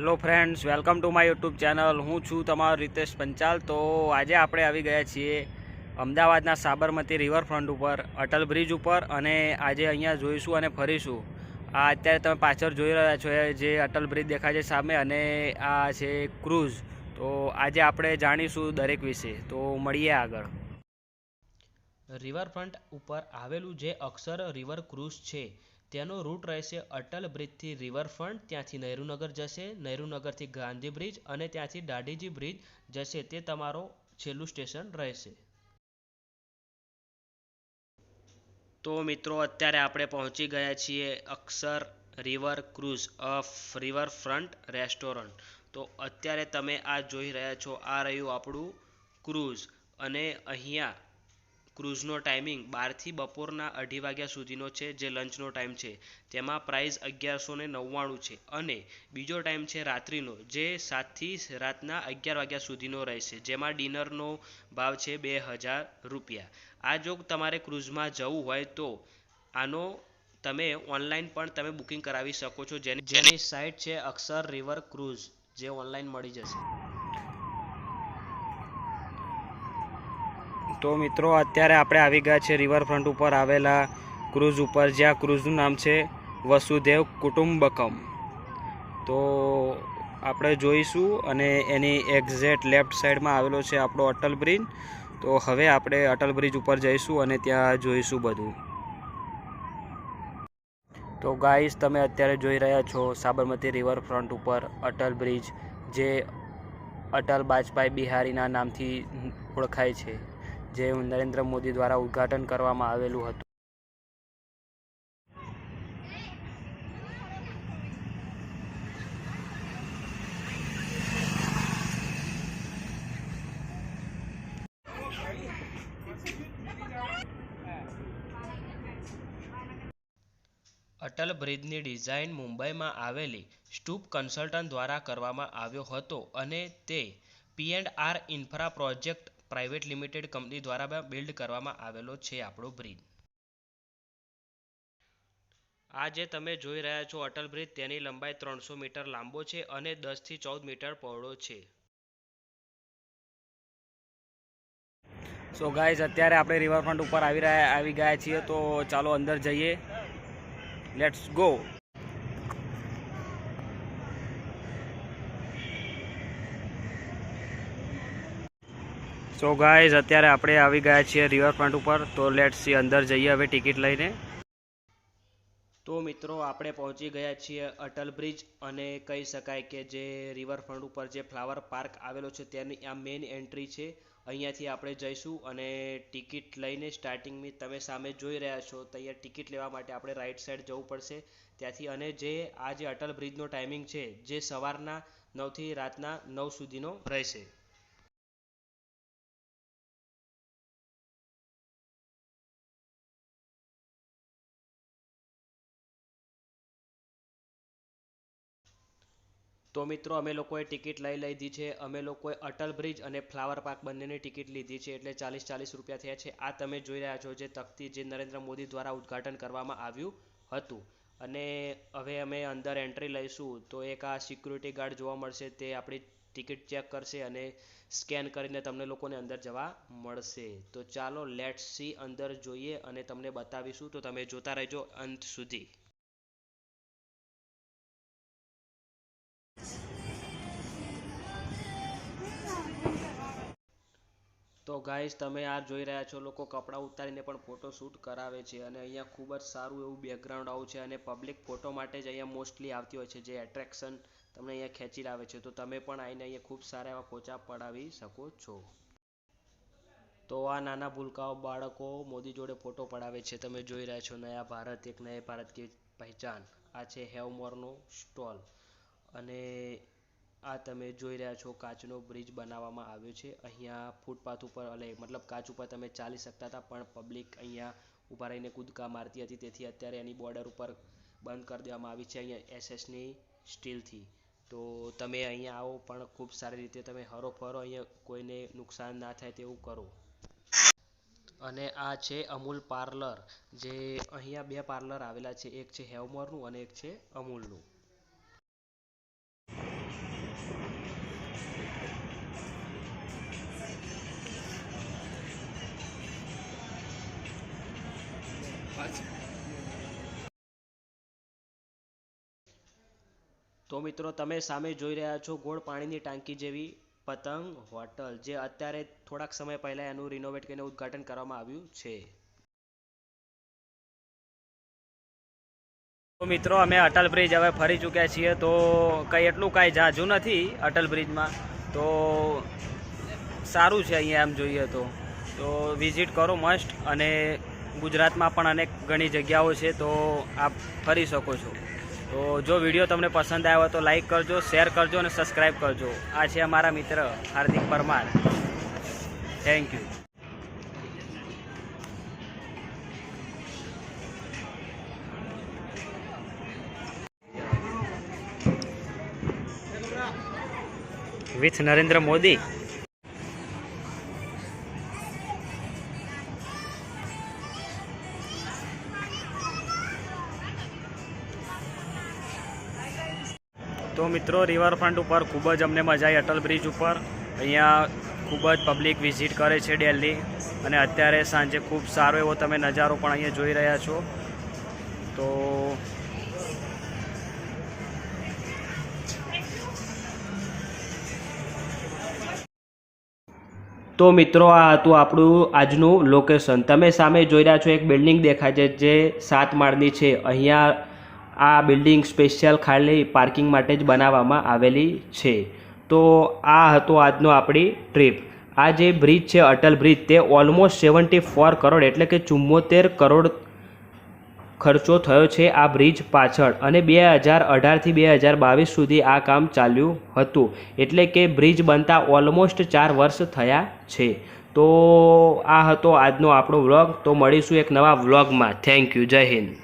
Hello friends, welcome to my YouTube channel. હું છું તમારો રીતેશ પંચાલ। તો આજે આપણે આવી ગયા છીએ અમદાવાદના સાબરમતી રિવરફ્રન્ટ ઉપર, અટલ બ્રિજ ઉપર, અને આજે અહીંયા જોઈશું અને ફરીશું। આ અત્યારે તમે પાછળ જોઈ રહ્યા છો જે અટલ બ્રિજ દેખાય છે સામે, અને આ છે ક્રૂઝ। તો આજે આપણે જાણીશું દરેક વિશે, તો મળીએ આગળ। રિવરફ્રન્ટ ઉપર આવેલું જે અક્ષર રિવર ક્રૂઝ છે તેનો રૂટ રહેશે અટલ બ્રિજથી રિવરફ્રન્ટ, ત્યાંથી નહેરુનગર જશે, નહેરુનગરથી ગાંધી બ્રિજ અને ત્યાંથી દાઢીજી બ્રિજ જશે। તે તમારો છેલ્લું સ્ટેશન રહેશે। તો મિત્રો, અત્યારે આપણે પહોંચી ગયા છીએ Akshar river cruise of riverfront restaurant. તો અત્યારે તમે આ જોઈ રહ્યા છો, આ રહ્યું આપણું ક્રૂઝ, અને અહીંયા ક્રૂઝનો ટાઈમિંગ 12 થી બપોરના 2:30 વાગ્યા સુધીનો છે, જે લંચનો ટાઈમ છે। તેમાં પ્રાઇસ 1199 છે, અને બીજો ટાઈમ છે રાત્રિનો, જે 7 થી રાતના 11 વાગ્યા સુધીનો રહેશે, જેમાં ડિનરનો ભાવ છે 2000 રૂપિયા। આ જો તમારે ક્રૂઝમાં જવું હોય તો આનો તમે ઓનલાઈન પણ તમે બુકિંગ કરાવી શકો છો, જેની સાઇટ છે અક્ષર રિવર ક્રૂઝ, જે ઓનલાઈન મળી જશે। તો મિત્રો, અત્યારે આપણે આવી ગયા છે રિવરફ્રન્ટ ઉપર આવેલા ક્રૂઝ ઉપર, જ્યાં ક્રૂઝનું નામ છે વસુદેવ કુટુંબકમ। તો આપણે જોઈશું, અને એની એક્ઝેક્ટ લેફ્ટ સાઈડમાં આવેલો છે આપણો અટલ બ્રિજ। તો હવે આપણે અટલ બ્રિજ ઉપર જઈશું અને ત્યાં જોઈશું બધું। તો ગાઈસ, તમે અત્યારે જોઈ રહ્યા છો સાબરમતી રિવરફ્રન્ટ ઉપર અટલ બ્રિજ, જે અટલ બાજપાઈ બિહારીના નામથી ઓળખાય છે, જે નરેન્દ્ર મોદી દ્વારા ઉદ્ઘાટન કરવામાં આવેલું હતું। અટલ બ્રિજની ડિઝાઇન મુંબઈમાં આવેલી સ્ટુપ કન્સલ્ટન્ટ દ્વારા કરવામાં આવ્યો હતો, અને તે P&R infra project private limited company દ્વારા બિલ્ડ કરવામાં આવેલો છે આપણો બ્રિજ। આ જે તમે જોઈ રહ્યા છો અટલ બ્રિજ, તેની લંબાઈ 300 મીટર લાંબો છે અને 10 થી 14 મીટર પહોળો છે। સો ગાઈસ, અત્યારે આપણે રિવરફ્રન્ટ ઉપર આવી ગયા છીએ, તો ચાલો અંદર જઈએ, લેટ્સ ગો। સો ગાઈસ, અત્યારે આપણે આવી ગયા છીએ રિવરફ્રન્ટ ઉપર, તો લેટ્સ સી, અંદર જઈએ હવે ટિકિટ લઈને। તો મિત્રો, આપણે પહોંચી ગયા છીએ અટલ બ્રિજ, અને કહી શકાય કે જે રિવરફ્રન્ટ ઉપર જે ફ્લાવર પાર્ક આવેલો છે તેની આ મેઇન એન્ટ્રી છે। અહીંયાથી આપણે જઈશું અને ટિકિટ લઈને સ્ટાર્ટિંગની તમે સામે જોઈ રહ્યા છો, તો અહીંયા ટિકિટ લેવા માટે આપણે રાઈટ સાઈડ જવું પડશે ત્યાંથી। અને જે આ જે અટલ બ્રિજનો ટાઈમિંગ છે, જે સવારના 9 થી રાતના 9 સુધીનો રહેશે। તો મિત્રો, અમે લોકોએ ટિકિટ લઈ લીધી છે। અમે લોકોએ અટલ બ્રિજ અને ફ્લાવર પાર્ક બંનેની ટિકિટ લીધી છે, એટલે 40 રૂપિયા થયા છે। આ તમે જોઈ રહ્યા છો જે તકતી, જે નરેન્દ્ર મોદી દ્વારા ઉદ્ઘાટન કરવામાં આવ્યું હતું। અને હવે અમે અંદર એન્ટ્રી લઈશું, તો એક આ સિક્યુરિટી ગાર્ડ જોવા મળશે, તે આપણી ટિકિટ ચેક કરશે અને સ્કેન કરીને તમને લોકોને અંદર જવા મળશે। તો ચાલો લેટ્સ સી, અંદર જોઈએ અને તમને બતાવીશું, તો તમે જોતા રહેજો અંત સુધી। તો ગાઈસ, તમે આ જોઈ રહ્યા છો, લોકો કપડાં ઉતારીને પણ ફોટો શૂટ કરાવે છે, અને અહીંયા ખૂબ જ સારું એવું બેકગ્રાઉન્ડ આવું છે, અને પબ્લિક ફોટો માટે જ અહીંયા મોસ્ટલી આવતી હોય છે, જે એટ્રેક્શન તમને અહીંયા ખેંચી લાવે છે। તો તમે પણ આવીને અહીંયા ખૂબ સારા એવા ફોટા પડાવી શકો છો। તો આ નાના ભૂલકાઓ બાળકો મોદી જોડે ફોટો પડાવે છે, તમે જોઈ રહ્યા છો। નયા ભારત, એક નયા ભારત કી પહેચાન, આ છે હેવમોરનો સ્ટોલ, અને આ તમે જોઈ રહ્યા છો કાચનો બ્રિજ બનાવવામાં આવ્યો છે। અહીંયા ફૂટપાથ ઉપર, મતલબ કાચ ઉપર તમે ચાલી શકતા હતા, પણ પબ્લિક અહીંયા ઊભા રહીને કૂદકા મારતી હતી, તેથી અત્યારે એની બોર્ડર ઉપર બંધ કરી દેવામાં આવી છે, અહીંયા SS ની સ્ટીલથી। તો તમે અહીંયા આવો, પણ ખૂબ સારી રીતે તમે હરો ફરો, અહીંયા કોઈને નુકસાન ના થાય તેવું કરો। અને આ છે અમૂલ પાર્લર, જે અહીંયા 2 પાર્લર આવેલા છે, એક છે હેવમોરનું અને એક છે અમૂલનું। તો મિત્રો તમે સામે જોઈ રહ્યા છો ગોળ પાણીની ટાંકી જેવી પતંગ હોટલ, જે અત્યારે થોડાક સમય પહેલા એનું રિનોવેટ કરીને ઉદ્ઘાટન કરવામાં આવ્યું છે. તો મિત્રો અમે અટલ બ્રિજ હવે ફરી ચૂક્યા છીએ. તો એટલું કાંઈ ઝાઝું નથી અટલ બ્રિજમાં, તો સારું છે અહીંયા એમ જોઈએ તો વિઝિટ કરો મસ્ટ. અને ગુજરાતમાં પણ ઘણી જગ્યાઓ છે, તો આપ ફરી શકો છો. તો જો વિડીયો તમને પસંદ આવ્યો તો લાઈક કરજો, શેર કરજો અને સબસ્ક્રાઈબ કરજો. આ છે અમારા મિત્ર Hardik Parmar. Thank you. With Narendra Modi. તો મિત્રો રિવરફ્રન્ટ ઉપર ખૂબ જ અમને મજા આવી. અટલ બ્રિજ ઉપર અહીંયા ખૂબ જ પબ્લિક વિઝિટ કરે છે ડેલી, અને અત્યારે સાંજે ખૂબ સારો એવો તમે નજારો પણ અહીંયા જોઈ રહ્યા છો. તો મિત્રો આ હતું આપણું આજનું લોકેશન. તમે સામે જોઈ રહ્યા છો એક બિલ્ડિંગ દેખાય છે જે 7 માળની છે. અહીંયા આ બિલ્ડિંગ સ્પેશિયલ ખાલી પાર્કિંગ માટે જ બનાવવામાં આવેલી છે. તો આ હતો આજનો આપણી ટ્રીપ. આ જે બ્રિજ છે અટલ બ્રિજ, તે ઓલમોસ્ટ 74 કરોડ એટલે કે 74 કરોડ ખર્ચો થયો છે આ બ્રિજ પાછળ, અને 2018થી 2022 સુધી આ કામ ચાલ્યું હતું. એટલે કે બ્રિજ બનતા ઓલમોસ્ટ 4 વર્ષ થયા છે. તો આ હતો આજનો આપણો વ્લોગ. તો મળીશું એક નવા વ્લોગમાં. Thank you. જય હિન્દ.